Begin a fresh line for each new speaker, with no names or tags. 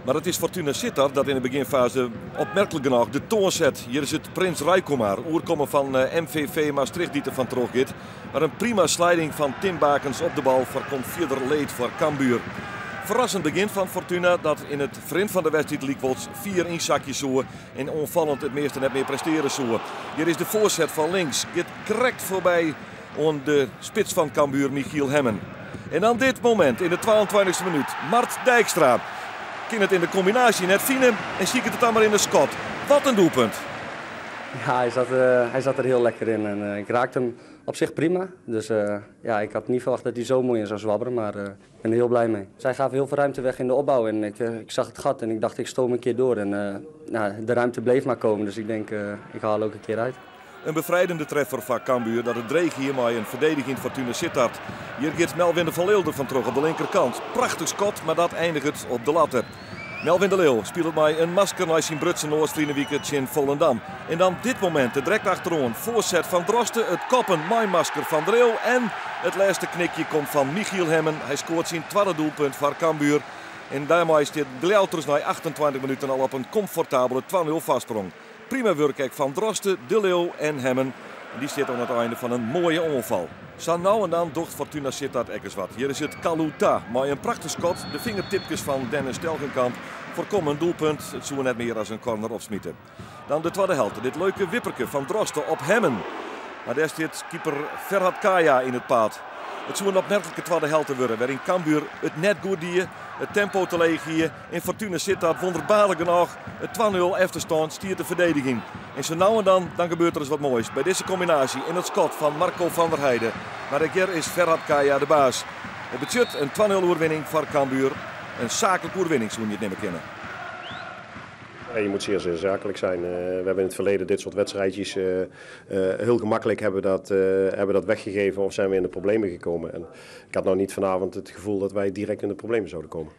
Maar het is Fortuna Sittard dat in de beginfase opmerkelijk genoeg de toon zet. Hier is het Prins Rijkomaar, oerkomen van MVV Maastricht die er van teruggaat. Maar een prima sliding van Tim Bakens op de bal voorkomt vierder leed voor Cambuur. Verrassend begin van Fortuna dat in het vriend van de wedstrijd Liekwols 4 inzakjes zo en onvallend het meeste net meer presteren zo. Hier is de voorzet van links, gaat correct voorbij aan de spits van Cambuur, Michiel Hemmen. En dan dit moment in de 22e minuut, Mart Dijkstra. Kan het in de combinatie net vinden en ziet het dan maar in de schot. Wat een doelpunt.
Ja, hij zat er heel lekker in en ik raakte hem op zich prima. Dus ja, ik had niet verwacht dat hij zo mooi in zou zwabberen, maar ik ben er heel blij mee. Zij gaven heel veel ruimte weg in de opbouw en ik zag het gat en ik dacht ik stoom een keer door. En nou, de ruimte bleef maar komen, dus ik denk ik haal ook een keer uit.
Een bevrijdende treffer van Cambuur dat het dreig hier maar een verdediging Fortuna Sittard. Hier gaat Melvin de Van Leeuw van terug op de linkerkant. Prachtig schot, maar dat eindigt op de latte. Melvin de Leeuw speelt mij een masker naar zijn Brutse Noordvriendenweekend in Volendam. En dan dit moment, de direct achterom, voorzet van Drosten, het koppen, mijn masker van de Leeuw. En het laatste knikje komt van Michiel Hemmen. Hij scoort zijn tweede doelpunt voor Cambuur. En daarmee staat Gliauters na 28 minuten al op een comfortabele 2-0 vastsprong. Prima werk van Drosten, de Leeuw en Hemmen. En die zit aan het einde van een mooie onval. Zo nou en dan docht Fortuna Sittard ekkers wat. Hier is het Kaluta, maar een prachtig schot. De vingertipjes van Dennis Telgenkamp voorkomen een doelpunt. Het zou net meer als een corner opsmieten. Dan de tweede helft. Dit leuke wipperke van Drosten op Hemmen. Maar daar zit keeper Ferhat Kaya in het paad. Het zou een opmerkelijke tweede helft worden, waarin Cambuur het net goed die, het tempo te leeg hier. In Fortuna Sittard wonderbaarlijk genoeg het 2-0 achterstand stiert de verdediging. En zo nou en dan gebeurt er eens wat moois. Bij deze combinatie in het schot van Marco van der Heijden. Maar de keer is Ferhat Kaya de baas. Het budget een 2-0 overwinning voor Cambuur. Een zakelijke overwinning, zo je het niet meer kennen.
Je moet zeer zakelijk zijn. We hebben in het verleden dit soort wedstrijdjes heel gemakkelijk hebben dat weggegeven of zijn we in de problemen gekomen. En ik had nou niet vanavond het gevoel dat wij direct in de problemen zouden komen.